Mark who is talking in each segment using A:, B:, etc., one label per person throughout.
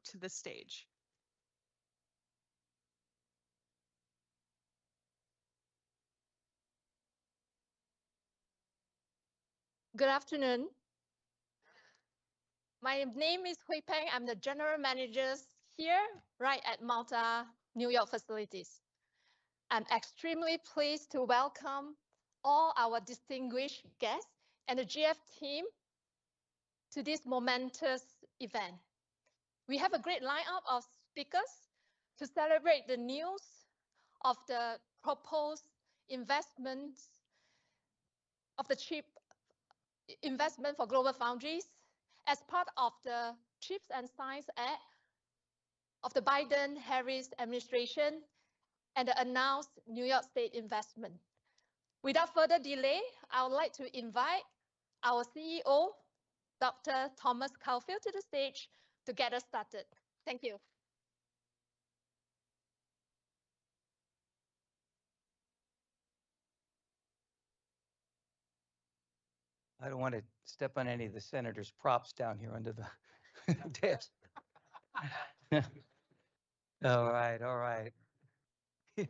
A: to the stage.
B: Good afternoon. My name is Hui Peng. I'm the General Manager here, right at Malta, New York facilities. I'm extremely pleased to welcome all our distinguished guests and the GF team to this momentous event. We have a great lineup of speakers to celebrate the news of the proposed investments of the chip investment for global foundries as part of the Chips and Science Act of the Biden-Harris administration and the announced New York State investment. Without further delay, I would like to invite our CEO, Dr. Thomas Caulfield, to the stage to get us started. Thank you.
C: I don't want to step on any of the senator's props down here under the desk. All right. Yeah.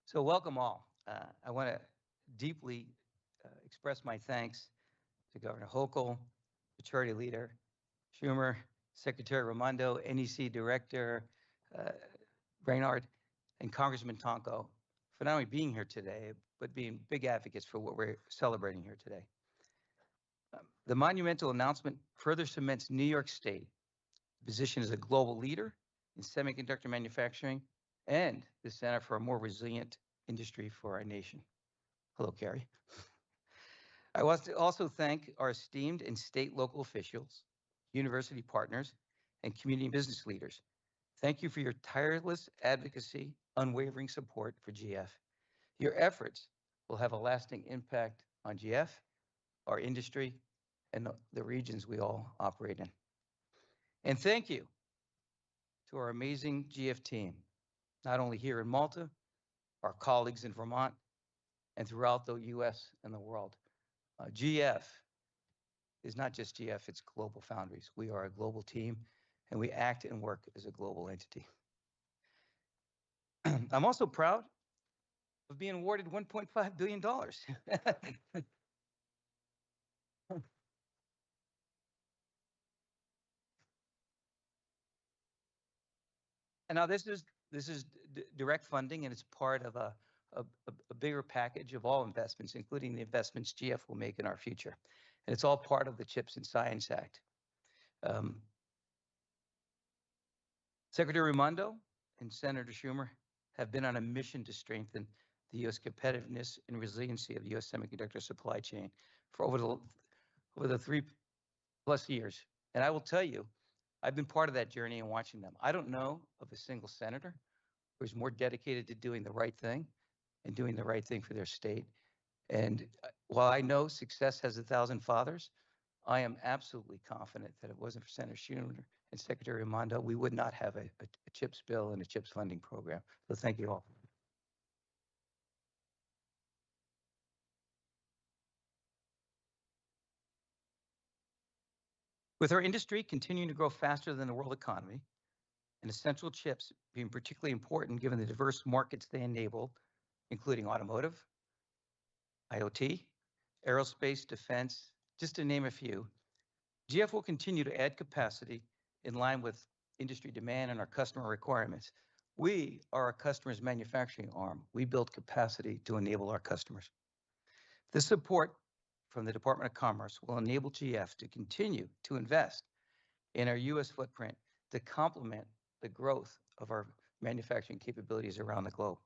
C: So welcome all. I want to deeply express my thanks to Governor Hochul, Majority Leader Schumer, Secretary Raimondo, NEC Director Brainard, and Congressman Tonko for not only being here today, but being big advocates for what we're celebrating here today. The monumental announcement further cements New York State position as a global leader in semiconductor manufacturing and the center for a more resilient industry for our nation. Hello, Carrie. I want to also thank our esteemed and state local officials, university partners, and community business leaders. Thank you for your tireless advocacy, unwavering support for GF. Your efforts will have a lasting impact on GF, our industry, and the regions we all operate in. And thank you to our amazing GF team, not only here in Malta, our colleagues in Vermont, and throughout the US and the world. GF is not just GF, it's Global Foundries. We are a global team, and we act and work as a global entity. I'm also proud of being awarded $1.5 billion. And now this is direct funding, and it's part of a bigger package of all investments, including the investments GF will make in our future. And it's all part of the Chips and Science Act. Secretary Raimondo and Senator Schumer have been on a mission to strengthen the U.S. competitiveness and resiliency of the U.S. semiconductor supply chain for over the 3+ years. And I will tell you, I've been part of that journey and watching them. I don't know of a single senator who's more dedicated to doing the right thing and doing the right thing for their state. And while I know success has 1,000 fathers, I am absolutely confident that if it wasn't for Senator Schumer and Secretary Raimondo, we would not have a CHIPS bill and a CHIPS funding program. So thank you all. With our industry continuing to grow faster than the world economy, and essential chips being particularly important given the diverse markets they enable, including automotive, IoT, aerospace, defense, just to name a few, GF will continue to add capacity in line with industry demand and our customer requirements. We are our customers' manufacturing arm. We build capacity to enable our customers. This support from the Department of Commerce will enable GF to continue to invest in our US footprint to complement the growth of our manufacturing capabilities around the globe.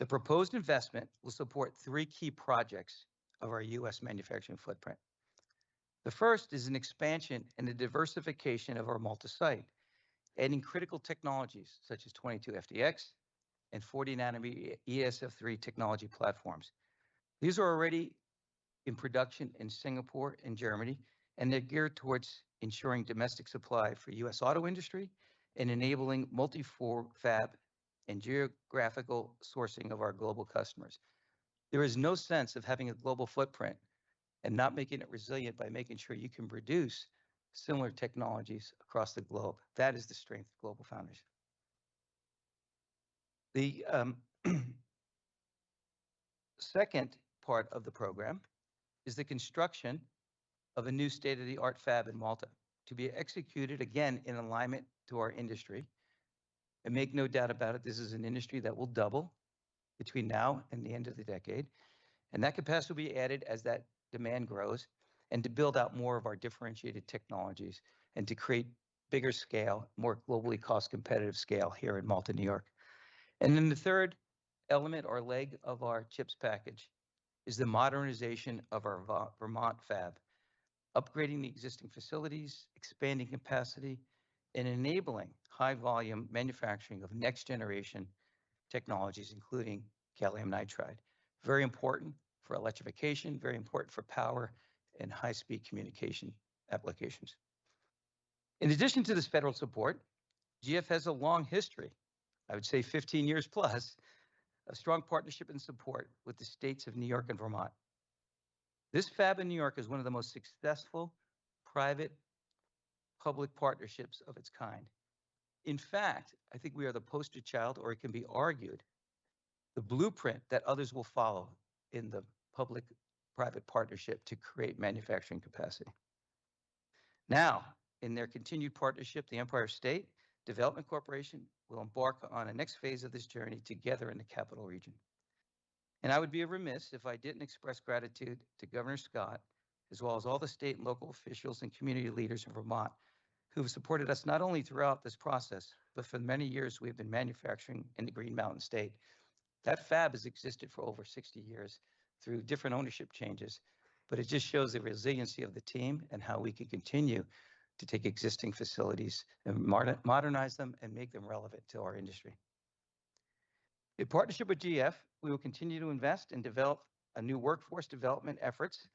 C: The proposed investment will support 3 key projects of our US manufacturing footprint. The first is an expansion and a diversification of our Malta site, adding critical technologies such as 22FDX and 40nm ESF3 technology platforms. These are already in production in Singapore and Germany, and they're geared towards ensuring domestic supply for US auto industry and enabling multi-fab and geographical sourcing of our global customers. There is no sense of having a global footprint and not making it resilient by making sure you can produce similar technologies across the globe. That is the strength of Global Foundries. The second part of the program is the construction of a new state-of-the-art fab in Malta to be executed again in alignment to our industry. And make no doubt about it, this is an industry that will double between now and the end of the decade. And that capacity will be added as that demand grows, and to build out more of our differentiated technologies and to create bigger scale, more globally cost competitive scale here in Malta, New York. And then the third element or leg of our CHIPS package is the modernization of our Vermont fab, upgrading the existing facilities, expanding capacity, and enabling high volume manufacturing of next generation technologies, including gallium nitride. Very important for electrification, very important for power and high-speed communication applications. In addition to this federal support, GF has a long history, I would say 15 years plus, of strong partnership and support with the states of New York and Vermont. This fab in New York is one of the most successful private-public partnerships of its kind. In fact, I think we are the poster child, or it can be argued, the blueprint that others will follow in the public-private partnership to create manufacturing capacity. Now, in their continued partnership, the Empire State Development Corporation will embark on a next phase of this journey together in the capital region. And I would be remiss if I didn't express gratitude to Governor Scott, as well as all the state and local officials and community leaders in Vermont who have supported us not only throughout this process, but for many years we've been manufacturing in the Green Mountain State. That fab has existed for over 60 years through different ownership changes, but it just shows the resiliency of the team and how we can continue to take existing facilities and modernize them and make them relevant to our industry. In partnership with GF, we will continue to invest and develop a new workforce development efforts,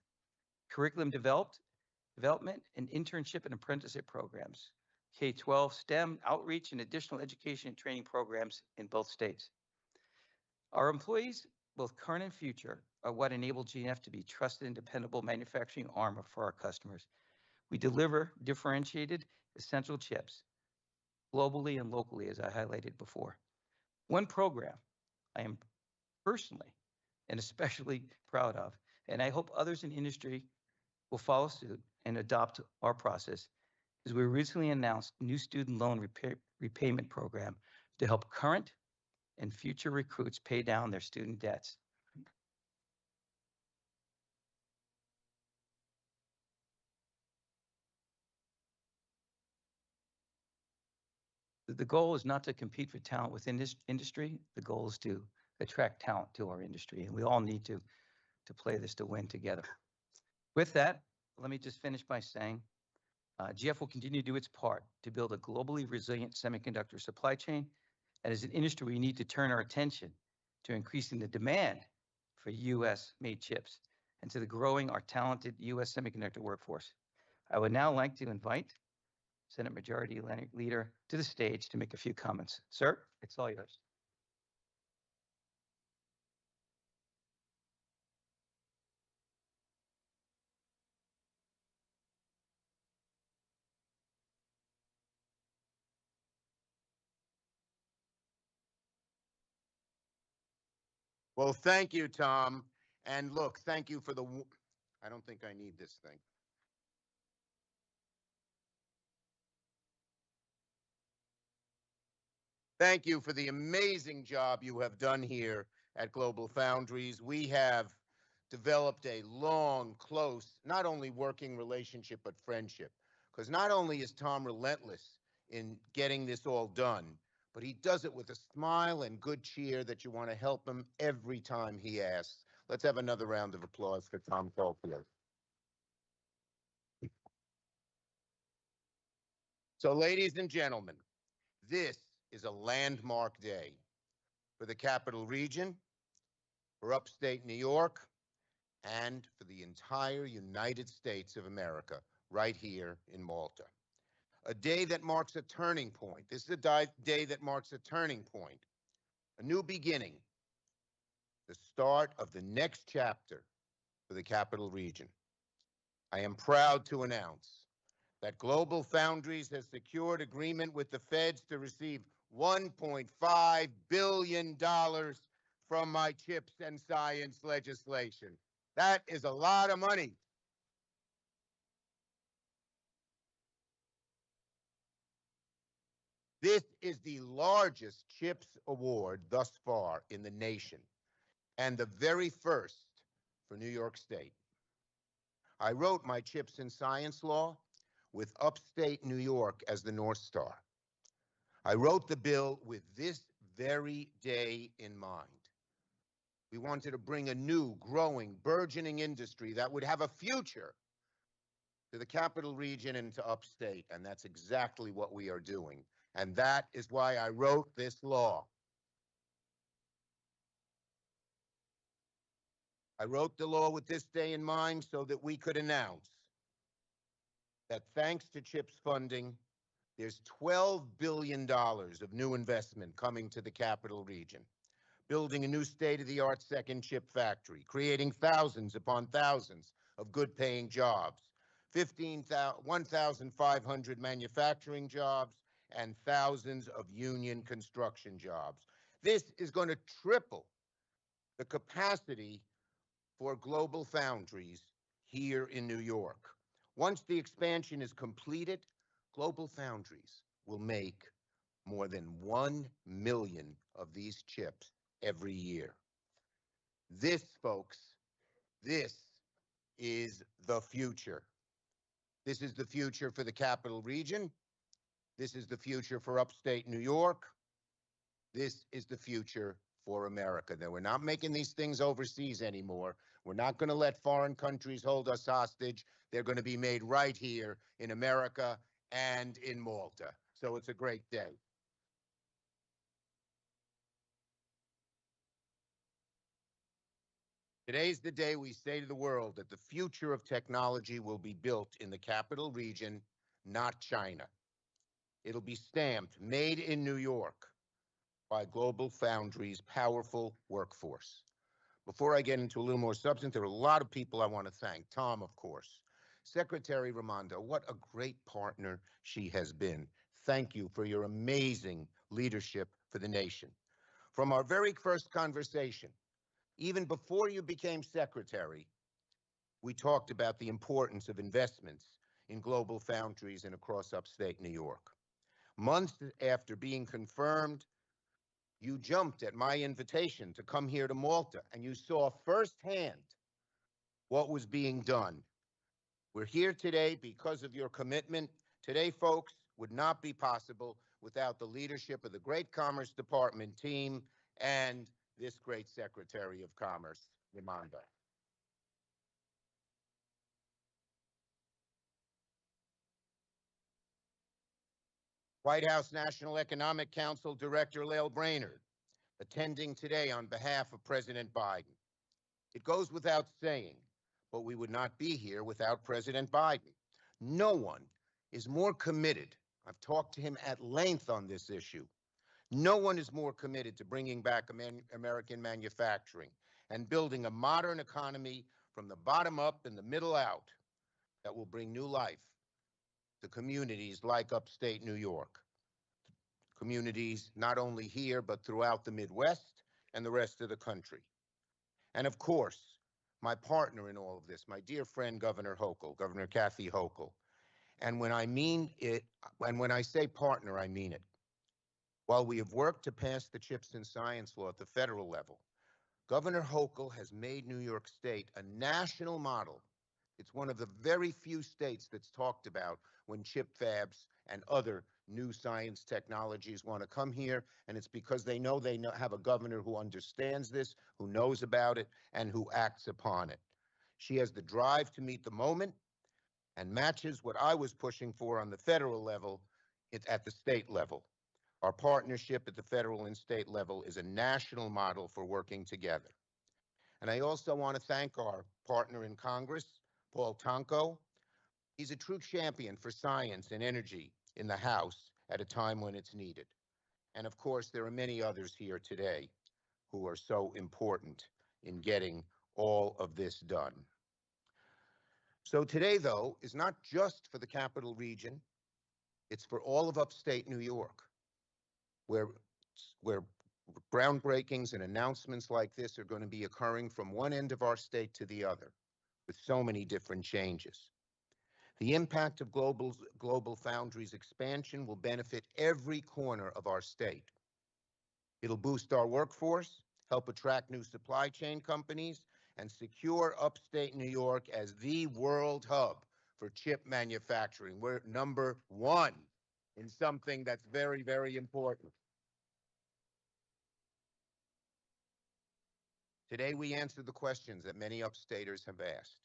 C: curriculum development, and internship and apprenticeship programs, K-12 STEM outreach, and additional education and training programs in both states. Our employees, both current and future, are what enable GF to be trusted and dependable manufacturing arm for our customers. We deliver differentiated, essential chips globally and locally, as I highlighted before. One program I am personally and especially proud of, and I hope others in industry will follow suit and adopt our process, is we recently announced a new student loan repayment program to help current and future recruits pay down their student debts. The goal is not to compete for talent within this industry. The goal is to attract talent to our industry, and we all need to play this to win together. With that, let me just finish by saying GF will continue to do its part to build a globally resilient semiconductor supply chain. And as an industry, we need to turn our attention to increasing the demand for US-made chips and to the growing our talented US semiconductor workforce. I would now like to invite Senate Majority Leader to the stage to make a few comments. Sir, it's all yours.
A: Well, thank you, Tom. And look, thank you for the, I don't think I need this thing. Thank you for the amazing job you have done here at Global Foundries. We have developed a long, close, not only working relationship, but friendship. Because not only is Tom relentless in getting this all done, but he does it with a smile and good cheer that you want to help him every time he asks. Let's have another round of applause for Tom Caulfield. So, ladies and gentlemen, this is a landmark day for the Capital Region, for upstate New York, and for the entire United States of America, right here in Malta. A day that marks a turning point. This is a day that marks a turning point, a new beginning, the start of the next chapter for the Capital Region. I am proud to announce that Global Foundries has secured agreement with the feds to receive $1.5 billion from my CHIPS and science legislation. That is a lot of money. This is the largest CHIPS award thus far in the nation, and the very first for New York State. I wrote my CHIPS and science law with upstate New York as the North Star. I wrote the bill with this very day in mind. We wanted to bring a new, growing, burgeoning industry that would have a future to the capital region and to upstate, and that's exactly what we are doing. And that is why I wrote this law. I wrote the law with this day in mind so that we could announce that thanks to CHIPS funding, there's $12 billion of new investment coming to the capital region, building a new state-of-the-art second chip factory, creating thousands upon thousands of good-paying jobs, 1,500 manufacturing jobs, and thousands of union construction jobs. This is going to triple the capacity for Global Foundries here in New York. Once the expansion is completed, Global Foundries will make more than 1 million of these chips every year. This, folks, this is the future. This is the future for the capital region. This is the future for upstate New York. This is the future for America. Now, we're not making these things overseas anymore. We're not going to let foreign countries hold us hostage. They're going to be made right here in America and in Malta. So it's a great day. Today's the day we say to the world that the future of technology will be built in the capital region, not China. It'll be stamped, made in New York, by Global Foundries' powerful workforce. Before I get into a little more substance, there are a lot of people I want to thank. Tom, of course. Secretary Raimondo, what a great partner she has been. Thank you for your amazing leadership for the nation. From our very first conversation, even before you became secretary, we talked about the importance of investments in Global Foundries and across upstate New York. Months after being confirmed, you jumped at my invitation to come here to Malta, and you saw firsthand what was being done. We're here today because of your commitment. Today, folks, would not be possible without the leadership of the great Commerce Department team and this great Secretary of Commerce, Raimondo. White House National Economic Council Director Lael Brainerd, attending today on behalf of President Biden. It goes without saying, but we would not be here without President Biden. No one is more committed. I've talked to him at length on this issue. No one is more committed to bringing back American manufacturing and building a modern economy from the bottom up and the middle out that will bring new life to communities like upstate New York. Communities not only here, but throughout the Midwest and the rest of the country. And of course, my partner in all of this, my dear friend, Governor Hochul, Governor Kathy Hochul. And when I mean it, and when I say partner, I mean it. While we have worked to pass the CHIPS and Science law at the federal level, Governor Hochul has made New York State a national model. It's one of the very few states that's talked about when chip fabs and other new science technologies want to come here, and it's because they know have a governor who understands this, who knows about it, and who acts upon it. She has the drive to meet the moment and matches what I was pushing for on the federal level at the state level. Our partnership at the federal and state level is a national model for working together. And I also want to thank our partner in Congress, Paul Tonko. He's a true champion for science and energy in the House at a time when it's needed. And of course, there are many others here today who are so important in getting all of this done. So today, though, is not just for the capital region, it's for all of upstate New York, where groundbreakings and announcements like this are going to be occurring from one end of our state to the other, with so many different changes. The impact of Global Foundries expansion will benefit every corner of our state. It'll boost our workforce, help attract new supply chain companies, and secure upstate New York as the world hub for chip manufacturing. We're number one in something that's very, very important. Today, we answer the questions that many upstaters have asked.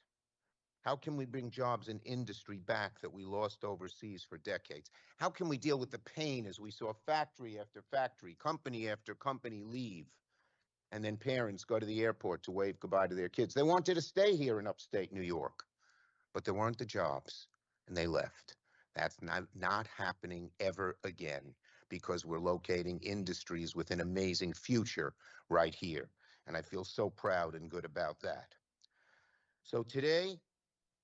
A: How can we bring jobs and industry back that we lost overseas for decades? How can we deal with the pain as we saw factory after factory, company after company leave, and then parents go to the airport to wave goodbye to their kids? They wanted to stay here in upstate New York, but there weren't the jobs, and they left. That's not happening ever again, because we're locating industries with an amazing future right here. And I feel so proud and good about that. So today,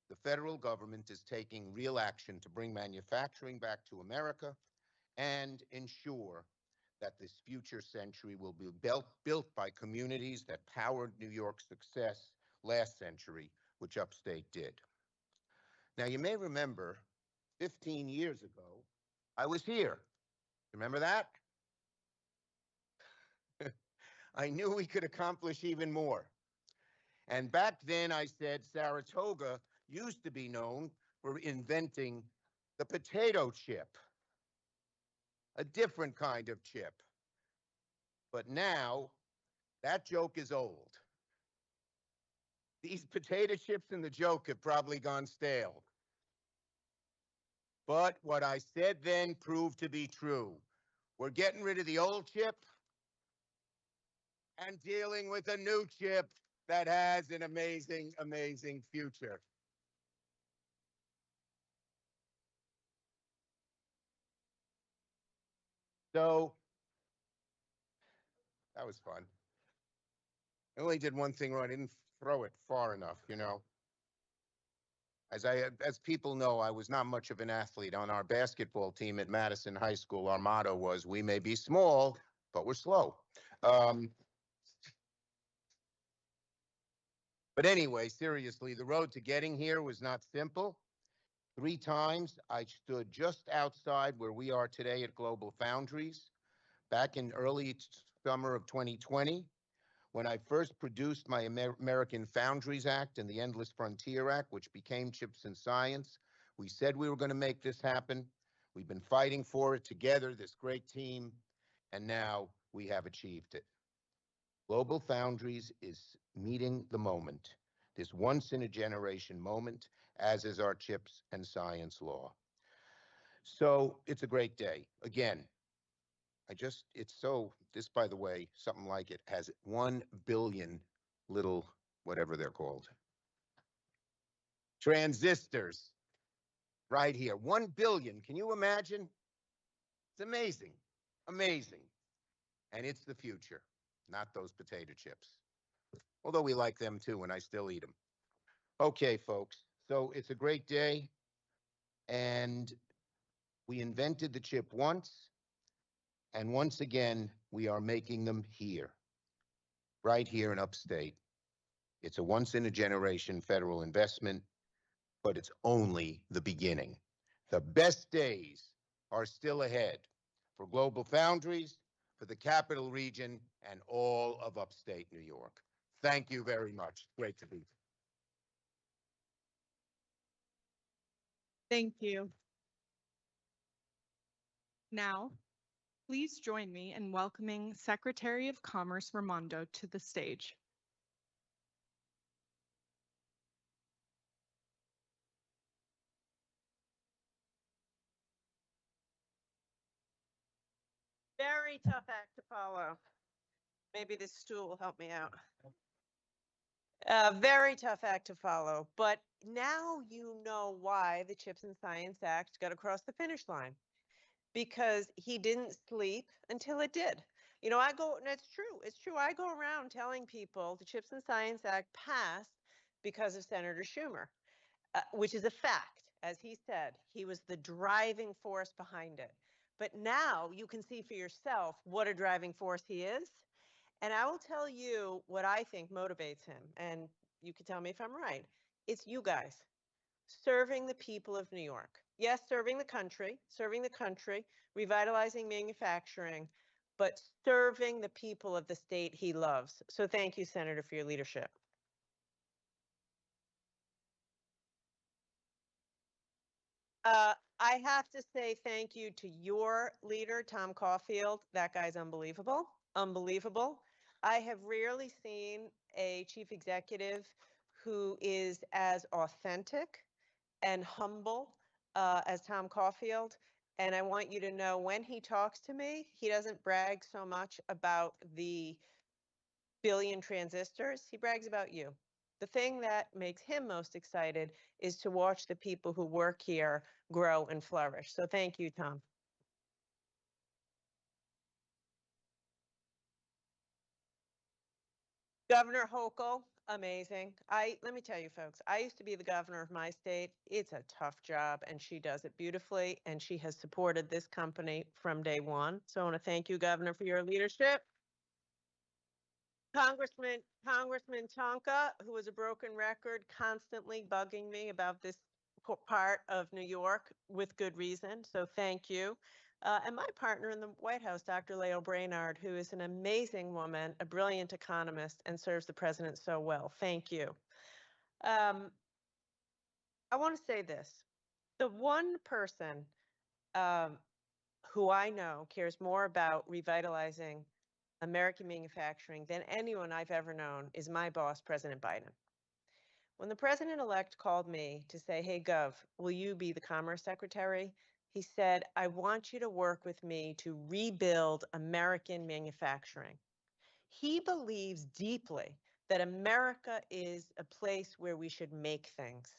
A: the federal government is taking real action to bring manufacturing back to America and ensure that this future century will be built by communities that powered New York's success last century, which upstate did. Now, you may remember 15 years ago, I was here. Remember that? I knew we could accomplish even more. And back then I said Saratoga used to be known for inventing the potato chip, a different kind of chip. But now that joke is old. These potato chips and the joke have probably gone stale. But what I said then proved to be true. We're getting rid of the old chip and dealing with a new chip that has an amazing, amazing future. So that was fun. I only did one thing wrong. I didn't throw it far enough, you know. As people know, I was not much of an athlete. On our basketball team at Madison High School, our motto was, "We may be small, but we're slow." But anyway, seriously, the road to getting here was not simple. 3 times I stood just outside where we are today at Global Foundries. Back in early summer of 2020, when I first produced my American Foundries Act and the Endless Frontier Act, which became Chips and Science, we said we were going to make this happen. We've been fighting for it together, this great team, and now we have achieved it. Global Foundries is meeting the moment, this once-in-a-generation moment, as is our Chips and Science law. So it's a great day. Again, this, by the way, something like it has 1 billion little, whatever they're called, transistors right here. 1 billion. Can you imagine? It's amazing. Amazing. And it's the future, not those potato chips. Although we like them too, and I still eat them. Okay, folks. So it's a great day. And we invented the chip once. And once again, we are making them here, right here in upstate. It's a once-in-a-generation federal investment, but it's only the beginning. The best days are still ahead for Global Foundries, for the capital region, and all of upstate New York. Thank you very much. Great to be here.
D: Thank you. Now, please join me in welcoming Secretary of Commerce Raimondo to the stage.
E: Very tough act to follow. Maybe this stool will help me out. Very tough act to follow, but now you know why the Chips and Science Act got across the finish line. Because he didn't sleep until it did. You know, and it's true. I go around telling people the Chips and Science Act passed because of Senator Schumer. which is a fact. As he said, he was the driving force behind it. But now you can see for yourself what a driving force he is. And I will tell you what I think motivates him. And you can tell me if I'm right. It's you guys serving the people of New York. Yes, serving the country, revitalizing manufacturing, but serving the people of the state he loves. So thank you, Senator, for your leadership. I have to say thank you to your leader, Tom Caulfield. That guy's unbelievable, unbelievable. I have rarely seen a chief executive who is as authentic and humble as Tom Caulfield. And I want you to know when he talks to me, he doesn't brag so much about the billion transistors, he brags about you. The thing that makes him most excited is to watch the people who work here grow and flourish. So thank you, Tom. Governor Hochul, amazing. Let me tell you folks, I used to be the governor of my state. It's a tough job and she does it beautifully and she has supported this company from day one. So I want to thank you, Governor, for your leadership. Congressman Tonka, who is a broken record, constantly bugging me about this part of New York with good reason. So thank you. And my partner in the White House, Dr. Lael Brainard, who is an amazing woman, a brilliant economist, and serves the president so well. Thank you. I want to say this. The one person who I know cares more about revitalizing American manufacturing than anyone I've ever known is my boss, President Biden. When the president-elect called me to say, hey, Gov, will you be the Commerce Secretary? He said, I want you to work with me to rebuild American manufacturing. He believes deeply that America is a place where we should make things.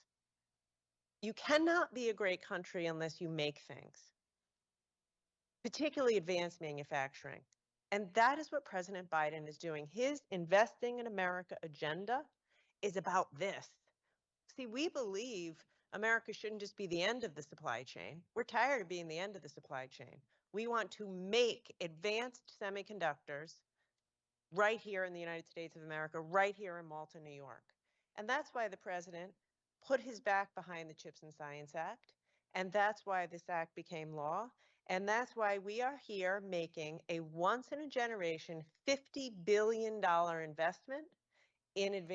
E: You cannot be a great country unless you make things, particularly advanced manufacturing. And that is what President Biden is doing. His Investing in America agenda is about this. See, we believe America shouldn't just be the end of the supply chain. We're tired of being the end of the supply chain. We want to make advanced semiconductors right here in the United States of America, right here in Malta, New York. And that's why the president put his back behind the Chips and Science Act. And that's why this act became law. And that's why we are here making a once-in-a-generation $50 billion investment in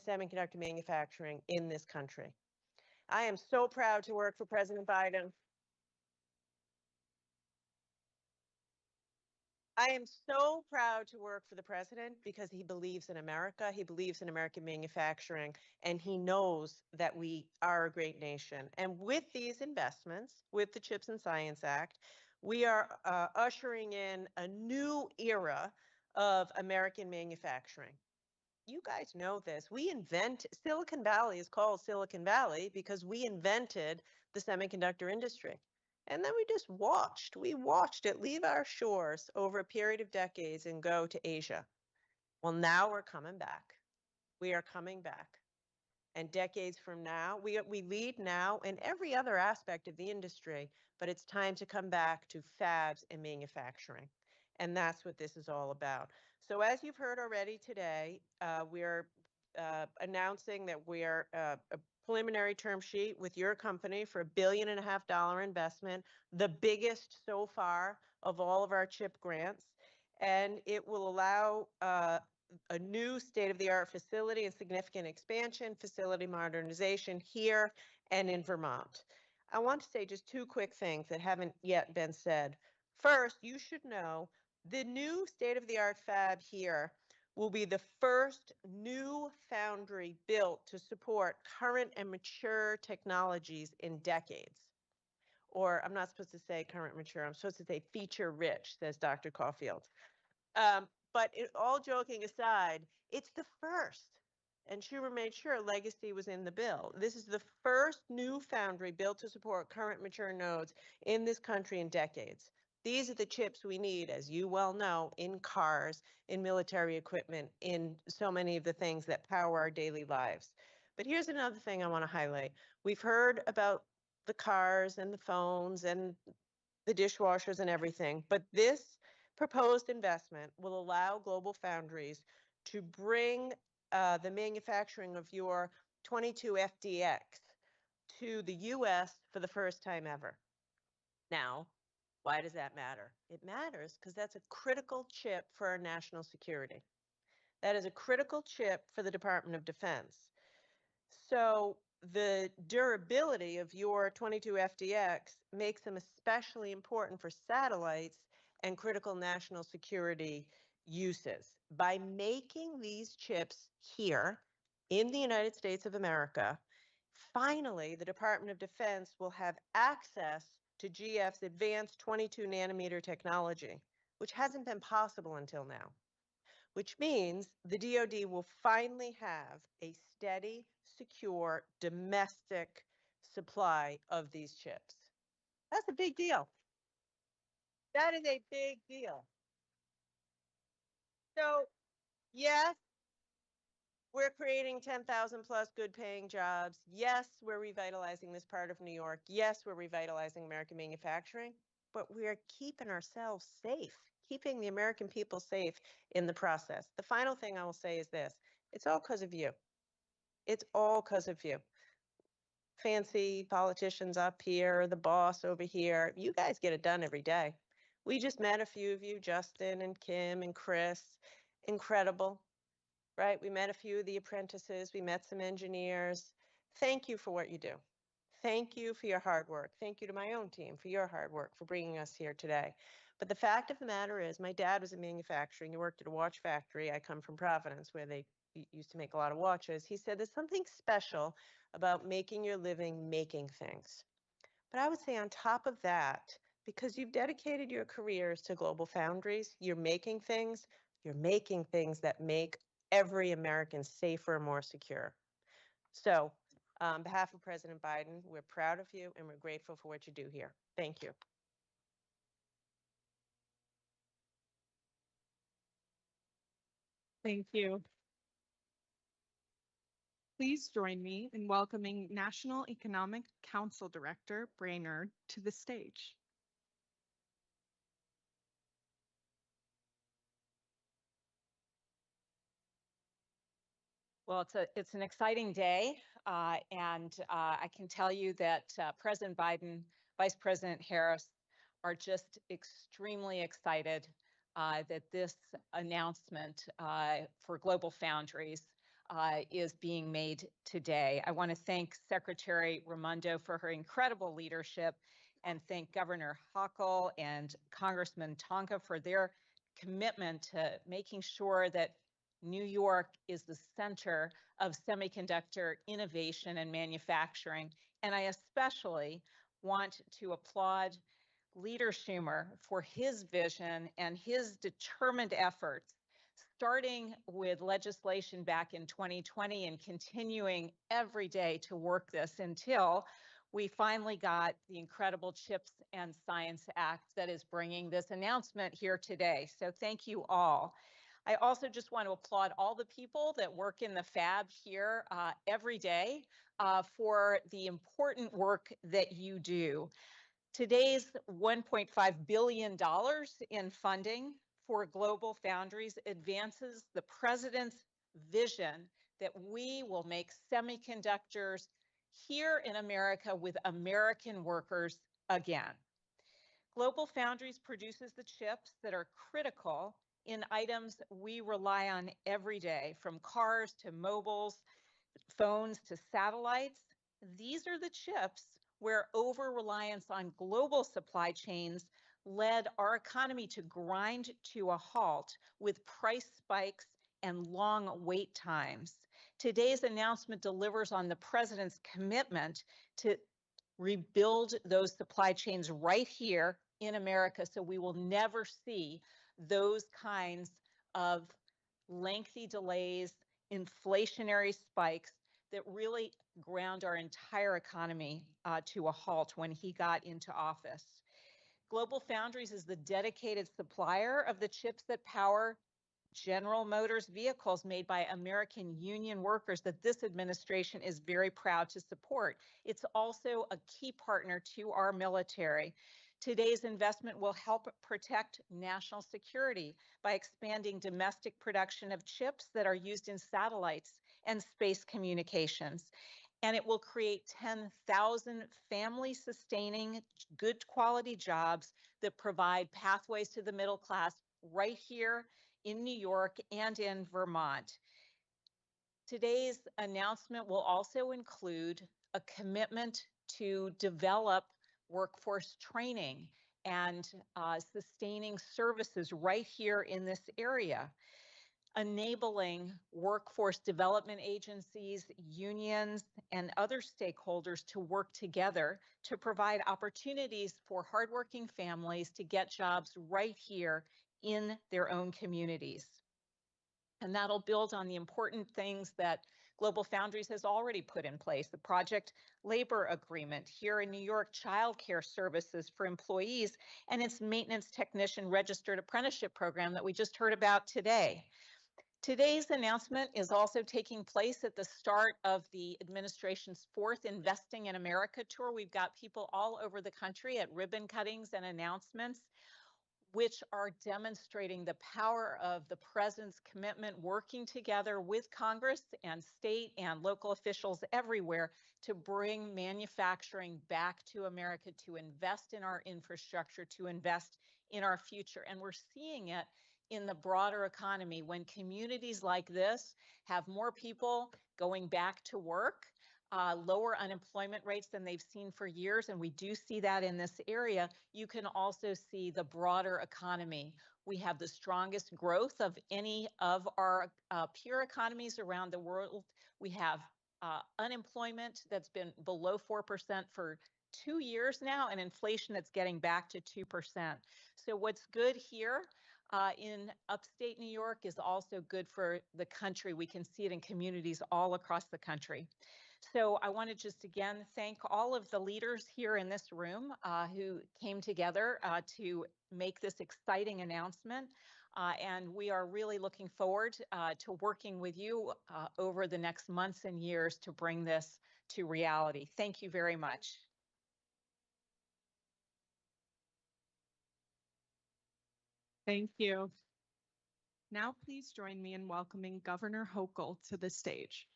E: semiconductor manufacturing in this country. I am so proud to work for President Biden. I am so proud to work for the president because he believes in America, he believes in American manufacturing, and he knows that we are a great nation. And with these investments, with the Chips and Science Act, we are ushering in a new era of American manufacturing. You guys know this. Silicon Valley is called Silicon Valley because we invented the semiconductor industry. And then we watched it leave our shores over a period of decades and go to Asia. Well, now we're coming back. We are coming back. And decades from now, we lead now in every other aspect of the industry, but it's time to come back to fabs and manufacturing. And that's what this is all about. So as you've heard already today, we're announcing that we are a preliminary term sheet with your company for $1.5 billion investment, the biggest so far of all of our CHIP grants. And it will allow a new state-of-the-art facility and significant expansion, facility modernization here and in Vermont. I want to say just two quick things that haven't yet been said. First, you should know the new state-of-the-art fab here will be the first new foundry built to support current and mature technologies in decades. Or I'm not supposed to say current mature, I'm supposed to say feature rich, says Dr. Caulfield. But all joking aside, it's the first. And Schumer made sure legacy was in the bill. This is the first new foundry built to support current mature nodes in this country in decades. These are the chips we need, as you well know, in cars, in military equipment, in so many of the things that power our daily lives. But here's another thing I want to highlight. We've heard about the cars and the phones and the dishwashers and everything, but this proposed investment will allow Global Foundries to bring the manufacturing of your 22 FDX to the US for the first time ever. Now, why does that matter? It matters because that's a critical chip for our national security. That is a critical chip for the Department of Defense. So the durability of your 22 FDX makes them especially important for satellites and critical national security uses. By making these chips here in the United States of America, finally, the Department of Defense will have access to GF's advanced 22 nanometer technology, which hasn't been possible until now, which means the DoD will finally have a steady, secure, domestic supply of these chips. That's a big deal. That is a big deal. So, yes, we're creating 10,000 plus good paying jobs. Yes, we're revitalizing this part of New York. Yes, we're revitalizing American manufacturing, but we're keeping ourselves safe, keeping the American people safe in the process. The final thing I will say is this: it's all because of you. It's all because of you. Fancy politicians up here, the boss over here, you guys get it done every day. We just met a few of you, Justin and Kim and Chris. Incredible. Right? We met a few of the apprentices. We met some engineers. Thank you for what you do. Thank you for your hard work. Thank you to my own team for your hard work for bringing us here today. But the fact of the matter is, my dad was in manufacturing. He worked at a watch factory. I come from Providence, where they used to make a lot of watches. He said there's something special about making your living making things. But I would say on top of that, because you've dedicated your careers to Global Foundries, you're making things that make every American safer and more secure. So on behalf of President Biden, we're proud of you and we're grateful for what you do here. Thank you.
D: Thank you. Please join me in welcoming National Economic Council Director Brainerd to the stage.
F: Well, it's an exciting day, and I can tell you that President Biden, Vice President Harris are just extremely excited that this announcement for Global Foundries is being made today. I want to thank Secretary Raimondo for her incredible leadership and thank Governor Hochul and Congressman Tonka for their commitment to making sure that New York is the center of semiconductor innovation and manufacturing. And I especially want to applaud Leader Schumer for his vision and his determined efforts, starting with legislation back in 2020 and continuing every day to work this until we finally got the incredible CHIPS and Science Act that is bringing this announcement here today. So thank you all. I also just want to applaud all the people that work in the fab here every day for the important work that you do. Today's $1.5 billion in funding for Global Foundries advances the president's vision that we will make semiconductors here in America with American workers again. Global Foundries produces the chips that are critical in items we rely on every day, from cars to mobiles, phones to satellites. These are the chips where over-reliance on global supply chains led our economy to grind to a halt with price spikes and long wait times. Today's announcement delivers on the president's commitment to rebuild those supply chains right here in America, so we will never see those kinds of lengthy delays, inflationary spikes that really ground our entire economy to a halt when he got into office. Global Foundries is the dedicated supplier of the chips that power General Motors vehicles made by American union workers that this administration is very proud to support. It's also a key partner to our military. Today's investment will help protect national security by expanding domestic production of chips that are used in satellites and space communications. And it will create 10,000 family-sustaining, good quality jobs that provide pathways to the middle class right here in New York and in Vermont. Today's announcement will also include a commitment to develop workforce training and sustaining services right here in this area, enabling workforce development agencies, unions, and other stakeholders to work together to provide opportunities for hardworking families to get jobs right here in their own communities. And that'll build on the important things that Global Foundries has already put in place, the project labor agreement here in New York, childcare services for employees, and its maintenance technician registered apprenticeship program that we just heard about today. Today's announcement is also taking place at the start of the administration's 4th Investing in America tour. We've got people all over the country at ribbon cuttings and announcements, which are demonstrating the power of the president's commitment working together with Congress and state and local officials everywhere to bring manufacturing back to America, to invest in our infrastructure, to invest in our future. And we're seeing it in the broader economy when communities like this have more people going back to work, lower unemployment rates than they've seen for years, and we do see that in this area. You can also see the broader economy. We have the strongest growth of any of our peer economies around the world. We have unemployment that's been below 4% for 2 years now, and inflation that's getting back to 2%. So what's good here in upstate New York is also good for the country. We can see it in communities all across the country. So I want to just again thank all of the leaders here in this room who came together to make this exciting announcement. And we are really looking forward to working with you over the next months and years to bring this to reality. Thank you very much.
D: Thank you. Now please join me in welcoming Governor Hochul to the stage.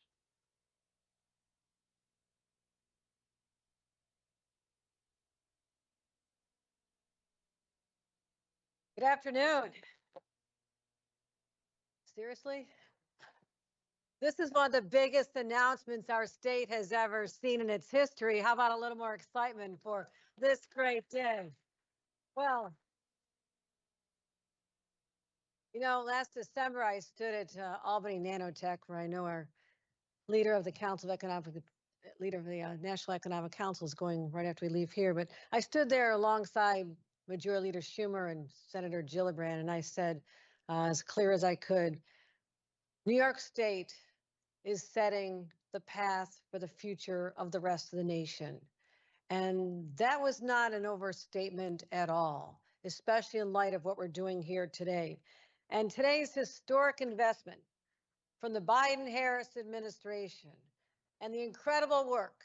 G: Good afternoon. Seriously? This is one of the biggest announcements our state has ever seen in its history. How about a little more excitement for this great day? Well, you know, last December I stood at Albany Nanotech, where I know our leader of the leader of the National Economic Council is going right after we leave here. But I stood there alongside Majority Leader Schumer and Senator Gillibrand, and I said, as clear as I could, New York State is setting the path for the future of the rest of the nation. And that was not an overstatement at all, especially in light of what we're doing here today. And today's historic investment from the Biden-Harris administration and the incredible work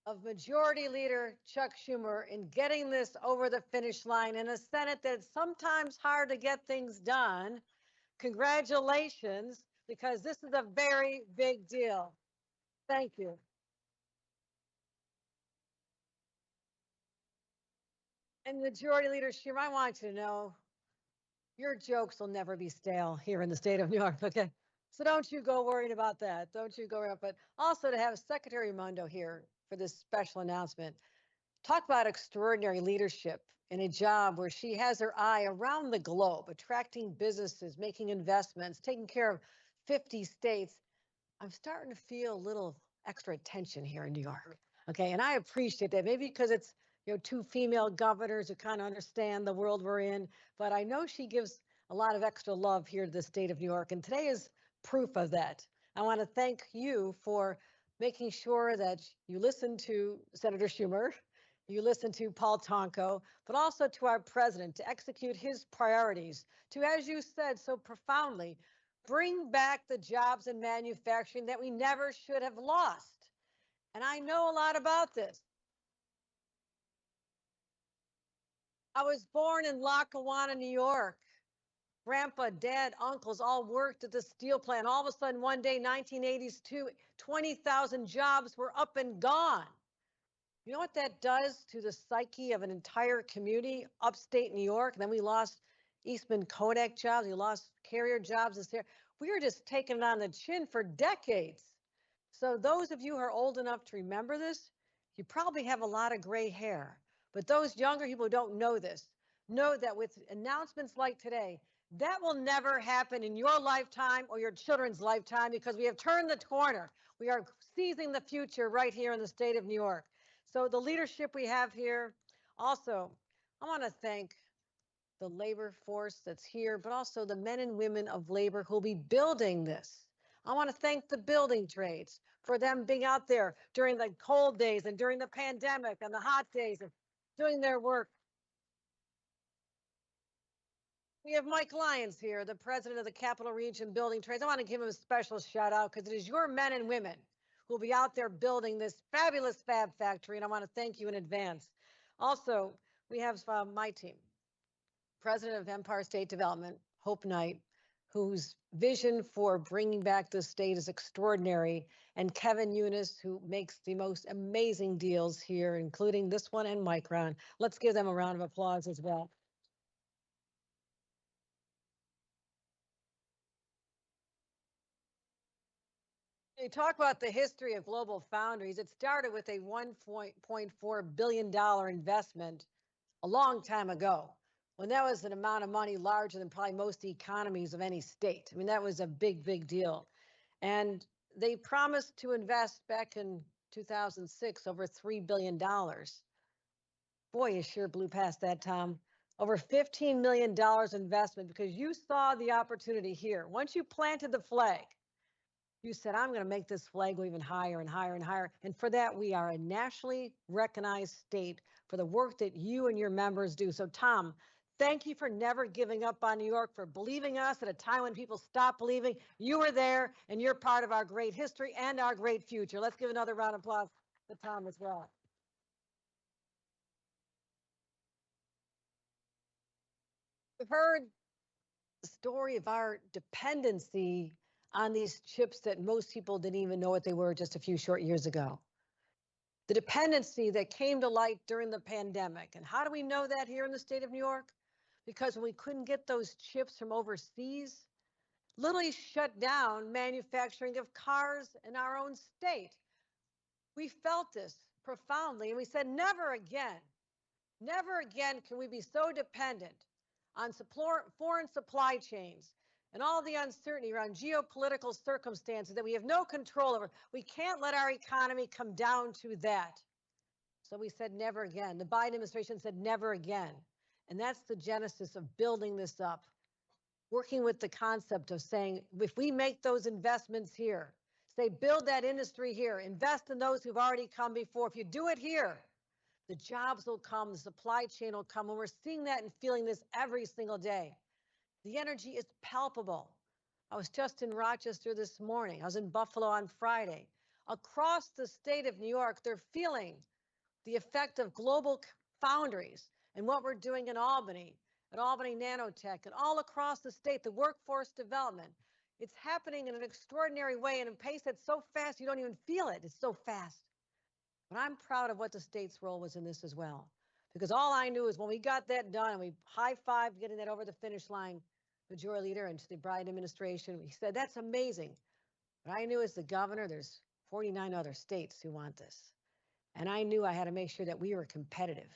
G: of Majority Leader Chuck Schumer in getting this over the finish line in a Senate that's sometimes hard to get things done. Congratulations, because this is a very big deal. Thank you. And Majority Leader Schumer, I want you to know, your jokes will never be stale here in the state of New York, okay? So don't you go worried about that. Don't you go worried. But also to have Secretary Raimondo here for this special announcement. Talk about extraordinary leadership in a job where she has her eye around the globe, attracting businesses, making investments, taking care of 50 states. I'm starting to feel a little extra attention here in New York. Okay, and I appreciate that. Maybe because it's, you know, 2 female governors who kind of understand the world we're in, but I know she gives a lot of extra love here to the state of New York, and today is proof of that. I want to thank you for making sure that you listen to Senator Schumer you listen to Paul Tonko, but also to our president to execute his priorities, to, as you said so profoundly, bring back the jobs in manufacturing that we never should have lost. And I know a lot about this. I was born in Lackawanna, New York. Grandpa, dad, uncles all worked at the steel plant. All of a sudden, one day, 1982, 20,000 jobs were up and gone. You know what that does to the psyche of an entire community, upstate New York? And then we lost Eastman Kodak jobs. We lost Carrier jobs. We were just taking it on the chin for decades. So those of you who are old enough to remember this, you probably have a lot of gray hair. But those younger people who don't know this, know that with announcements like today, that will never happen in your lifetime or your children's lifetime, because we have turned the corner. We are seizing the future right here in the state of New York. So the leadership we have here, also, I want to thank the labor force that's here, but also the men and women of labor who will be building this. I want to thank the building trades for them being out there during the cold days and during the pandemic and the hot days of doing their work. We have Mike Lyons here, the president of the Capital Region Building Trades. I want to give him a special shout out because it is your men and women who will be out there building this fabulous fab factory, and I want to thank you in advance. Also, we have my team, president of Empire State Development, Hope Knight, whose vision for bringing back the state is extraordinary, and Kevin Eunice, who makes the most amazing deals here, including this one and Micron. Let's give them a round of applause as well. You talk about the history of Global Foundries. It started with a $1.4 billion investment a long time ago, when that was an amount of money larger than probably most economies of any state. I mean, that was a big, big deal. And they promised to invest back in 2006 over $3 billion. Boy, you sure blew past that, Tom. Over $15 million investment, because you saw the opportunity here. Once you planted the flag, you said, I'm going to make this flag go even higher and higher and higher. And for that, we are a nationally recognized state for the work that you and your members do. So, Tom, thank you for never giving up on New York, for believing us at a time when people stopped believing. You were there, and you're part of our great history and our great future. Let's give another round of applause to Tom as well. We've heard the story of our dependency on these chips that most people didn't even know what they were just a few short years ago. The dependency that came to light during the pandemic. And how do we know that here in the state of New York? Because when we couldn't get those chips from overseas, literally shut down manufacturing of cars in our own state. We felt this profoundly, and we said, never again can we be so dependent on foreign supply chains and all the uncertainty around geopolitical circumstances that we have no control over. We can't let our economy come down to that. So we said never again. The Biden administration said never again. And that's the genesis of building this up, working with the concept of saying, if we make those investments here, say build that industry here, invest in those who've already come before. If you do it here, the jobs will come, the supply chain will come, and we're seeing that and feeling this every single day. The energy is palpable. I was just in Rochester this morning. I was in Buffalo on Friday. Across the state of New York, they're feeling the effect of global foundries and what we're doing in Albany, at Albany Nanotech, and all across the state, the workforce development. It's happening in an extraordinary way and a pace that's so fast you don't even feel it. It's so fast. But I'm proud of what the state's role was in this as well. Because all I knew is when we got that done and we high-fived getting that over the finish line, Majority Leader and to the Biden administration, we said, that's amazing. But I knew as the governor, there's 49 other states who want this. And I knew I had to make sure that we were competitive,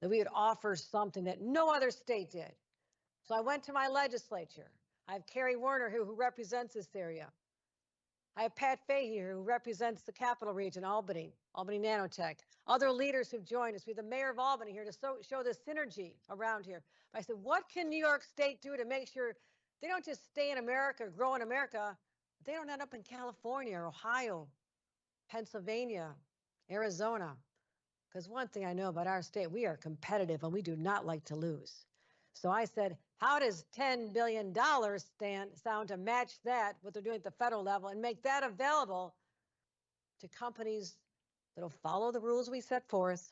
G: that we would offer something that no other state did. So I went to my legislature. I have Carrie Werner, who represents this area. I have Pat Fahey here, who represents the Capital Region, Albany Nanotech. Other leaders who've joined us. We have the mayor of Albany here to show the synergy around here. But I said, what can New York State do to make sure they don't just stay in America, grow in America, but they don't end up in California, or Ohio, Pennsylvania, Arizona. Because one thing I know about our state, we are competitive and we do not like to lose. So I said, how does $10 billion sound to match that, what they're doing at the federal level, and make that available to companies that'll follow the rules we set forth,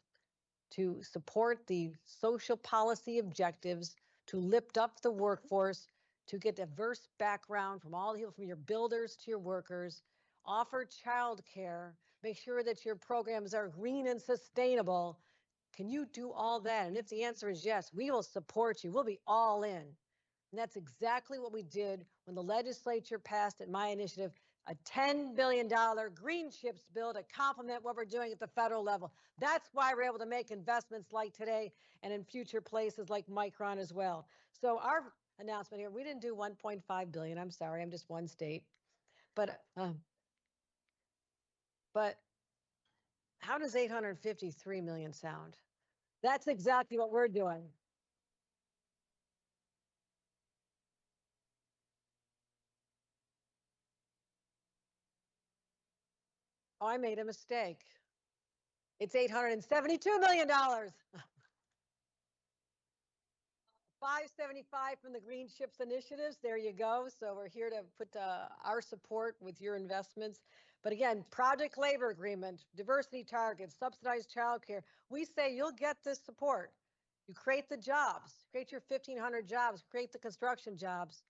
G: to support the social policy objectives, to lift up the workforce, to get diverse background from all the people, from your builders to your workers, offer childcare, make sure that your programs are green and sustainable. Can you do all that? And if the answer is yes, we will support you. We'll be all in. And that's exactly what we did when the legislature passed at my initiative a $10 billion green chips bill to complement what we're doing at the federal level. That's why we're able to make investments like today and in future places like Micron as well. So our announcement here, we didn't do 1.5 billion. I'm sorry, I'm just one state. But how does 853 million sound? That's exactly what we're doing. Oh, I made a mistake. It's $872 million. 575 from the Green Chips Initiatives. There you go. So we're here to put our support with your investments. But again, project labor agreement, diversity targets, subsidized childcare. We say you'll get this support. You create the jobs, create your 1,500 jobs, create the construction jobs,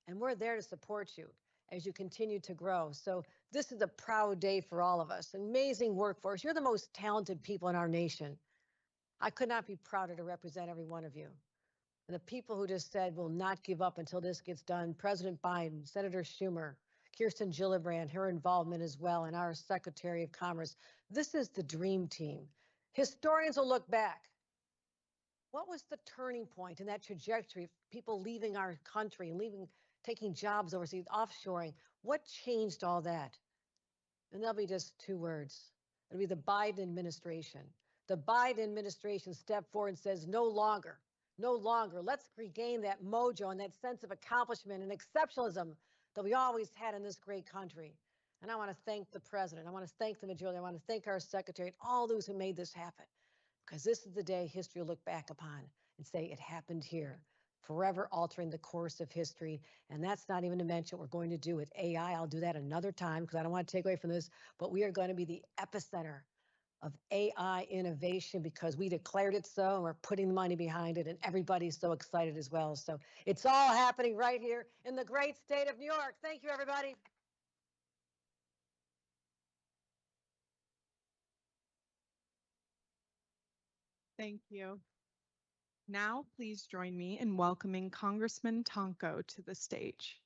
G: and we're there to support you as you continue to grow. So this is a proud day for all of us. Amazing workforce. You're the most talented people in our nation. I could not be prouder to represent every one of you. And the people who just said will not give up until this gets done, President Biden, Senator Schumer, Kirsten Gillibrand, her involvement as well, and our Secretary of Commerce. This is the dream team. Historians will look back. What was the turning point in that trajectory of people leaving our country and taking jobs overseas, offshoring? What changed all that? And there'll be just two words. It'll be the Biden administration. The Biden administration stepped forward and says, no longer. No longer. Let's regain that mojo and that sense of accomplishment and exceptionalism that we always had in this great country. And I want to thank the president. I want to thank the majority. I want to thank our secretary and all those who made this happen. Because this is the day history will look back upon and say it happened here, forever altering the course of history. And that's not even to mention what we're going to do with AI. I'll do that another time because I don't want to take away from this. But we are going to be the epicenter of AI innovation because we declared it so, and we're putting the money behind it, and everybody's so excited as well. So it's all happening right here in the great state of New York. Thank you, everybody.
D: Thank you. Now, please join me in welcoming Congressman Tonko to the stage.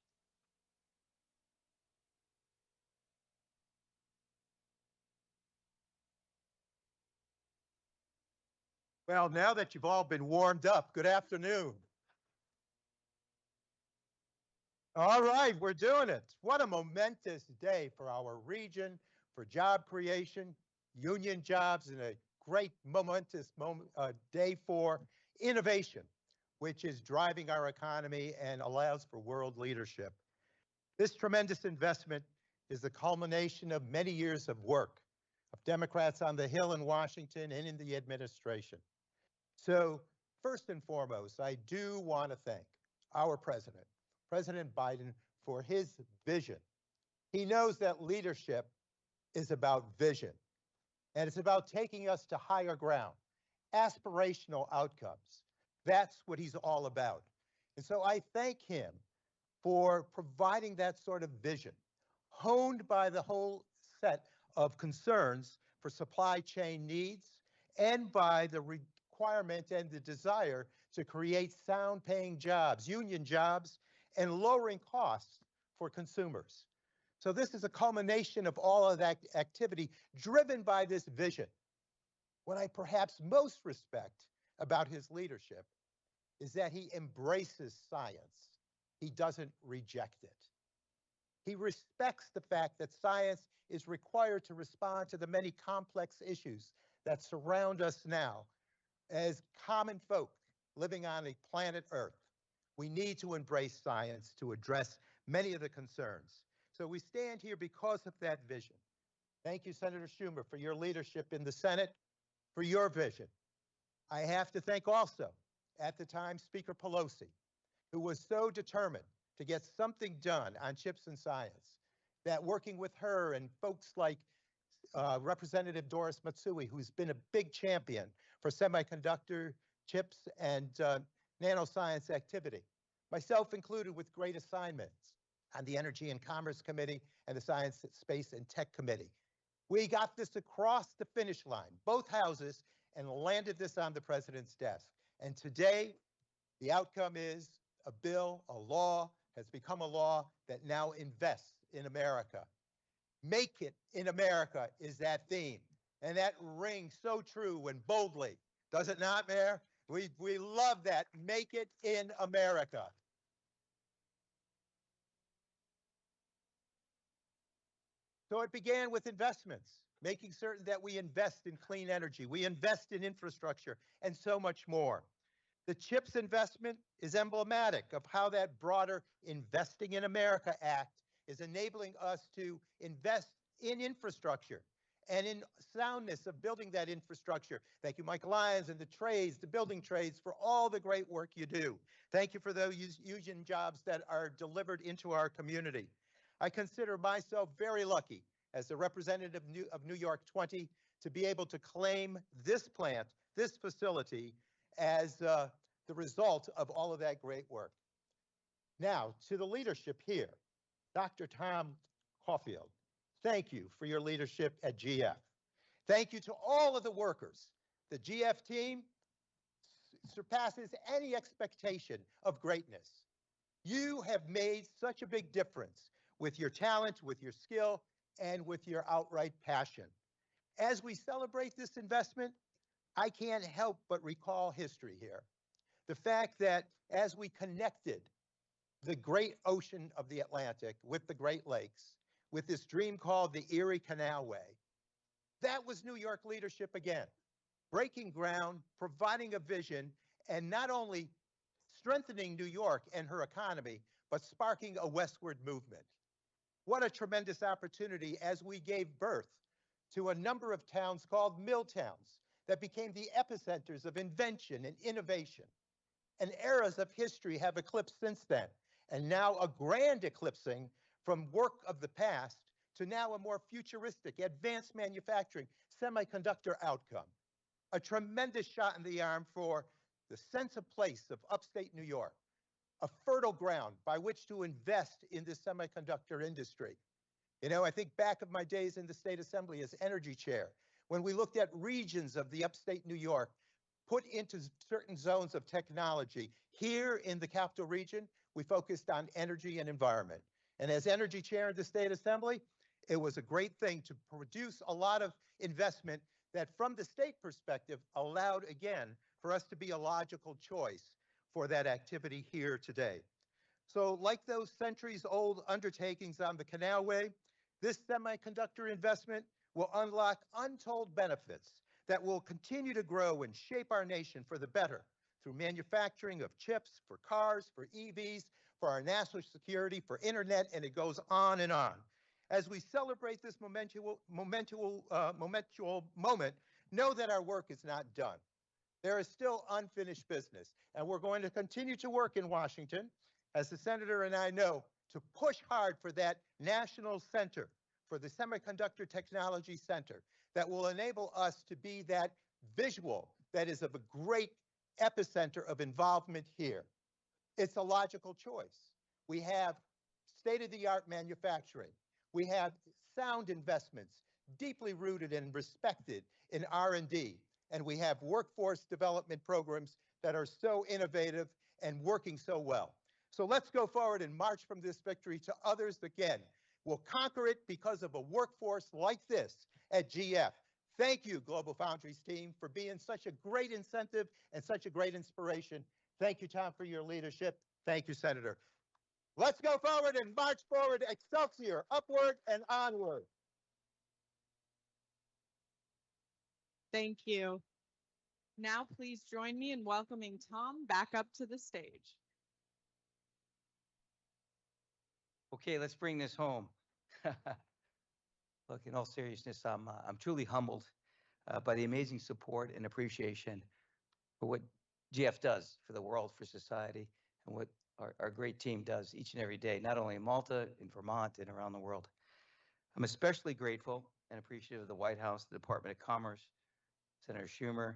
H: Well, now that you've all been warmed up, good afternoon. All right, we're doing it. What a momentous day for our region, for job creation, union jobs, and a great momentous day for innovation, which is driving our economy and allows for world leadership. This tremendous investment is the culmination of many years of work of Democrats on the Hill in Washington and in the administration. So first and foremost, I do want to thank our president, President Biden, for his vision. He knows that leadership is about vision, and it's about taking us to higher ground, aspirational outcomes. That's what he's all about. And so I thank him for providing that sort of vision, honed by the whole set of concerns for supply chain needs and by the requirement and the desire to create sound paying jobs, union jobs, and lowering costs for consumers. So this is a culmination of all of that activity driven by this vision. What I perhaps most respect about his leadership is that he embraces science. He doesn't reject it. He respects the fact that science is required to respond to the many complex issues that surround us now as common folk living on a planet Earth. We need to embrace science to address many of the concerns. So we stand here because of that vision. Thank you, Senator Schumer, for your leadership in the Senate. for your vision. I have to thank also, at the time, Speaker Pelosi, who was so determined to get something done on chips and science, that working with her and folks like Representative Doris Matsui, who's been a big champion for semiconductor chips and nanoscience activity, myself included with great assignments on the Energy and Commerce Committee and the Science, Space, and Tech Committee. We got this across the finish line, both houses, and landed this on the president's desk. And today, the outcome is a bill, a law, has become a law that now invests in America. Make it in America is that theme. And that rings so true and boldly. Does it not, Mayor? We love that. Make it in America. So it began with investments, making certain that we invest in clean energy, we invest in infrastructure, and so much more. The CHIPS investment is emblematic of how that broader Investing in America Act is enabling us to invest in infrastructure and in soundness of building that infrastructure. Thank you, Mike Lyons, and the trades, the building trades, for all the great work you do. Thank you for those union jobs that are delivered into our community. I consider myself very lucky as the representative of New York 20 to be able to claim this plant, this facility, as the result of all of that great work. Now, to the leadership here, Dr. Tom Caulfield, thank you for your leadership at GF. Thank you to all of the workers. The GF team surpasses any expectation of greatness. You have made such a big difference with your talent, with your skill, and with your outright passion. As we celebrate this investment, I can't help but recall history here. The fact that as we connected the great ocean of the Atlantic with the Great Lakes, with this dream called the Erie Canalway, that was New York leadership again, breaking ground, providing a vision, and not only strengthening New York and her economy, but sparking a westward movement. What a tremendous opportunity as we gave birth to a number of towns called mill towns that became the epicenters of invention and innovation. And eras of history have eclipsed since then, and now a grand eclipsing from work of the past to now a more futuristic, advanced manufacturing, semiconductor outcome. A tremendous shot in the arm for the sense of place of upstate New York, a fertile ground by which to invest in the semiconductor industry. You know, I think back of my days in the state assembly as energy chair, when we looked at regions of the upstate New York put into certain zones of technology. Here in the capital region, we focused on energy and environment. And as energy chair of the state assembly, it was a great thing to produce a lot of investment that from the state perspective allowed, again, for us to be a logical choice for that activity here today. So like those centuries-old undertakings on the Canalway, this semiconductor investment will unlock untold benefits that will continue to grow and shape our nation for the better through manufacturing of chips for cars, for EVs, for our national security, for internet, and it goes on and on. As we celebrate this momentous moment, know that our work is not done. There is still unfinished business, and we're going to continue to work in Washington, as the senator and I know, to push hard for that national center, for the Semiconductor Technology Center, that will enable us to be that visual that is of a great epicenter of involvement here. It's a logical choice. We have state-of-the-art manufacturing. We have sound investments, deeply rooted and respected in R&D. And we have workforce development programs that are so innovative and working so well. So let's go forward and march from this victory to others again. We'll conquer it because of a workforce like this at GF. Thank you, Global Foundries team, for being such a great incentive and such a great inspiration. Thank you, Tom, for your leadership. Thank you, Senator. Let's go forward and march forward, Excelsior, upward and onward.
D: Thank you. Now please join me in welcoming Tom back up to the stage.
C: Okay, let's bring this home. Look, in all seriousness, I'm truly humbled by the amazing support and appreciation for what GF does for the world, for society, and what our great team does each and every day, not only in Malta, in Vermont, and around the world. I'm especially grateful and appreciative of the White House, the Department of Commerce, Senator Schumer,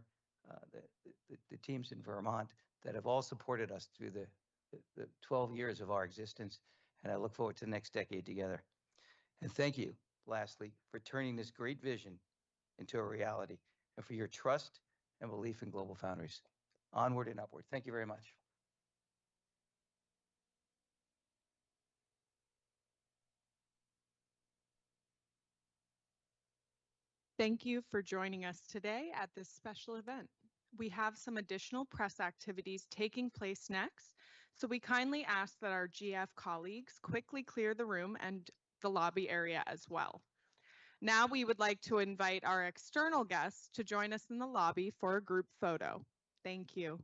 C: the teams in Vermont that have all supported us through the 12 years of our existence, and I look forward to the next decade together. And thank you, lastly, for turning this great vision into a reality, and for your trust and belief in Global Foundries. Onward and upward. Thank you very much.
D: Thank you for joining us today at this special event. We have some additional press activities taking place next, so we kindly ask that our GF colleagues quickly clear the room and the lobby area as well. Now we would like to invite our external guests to join us in the lobby for a group photo. Thank you.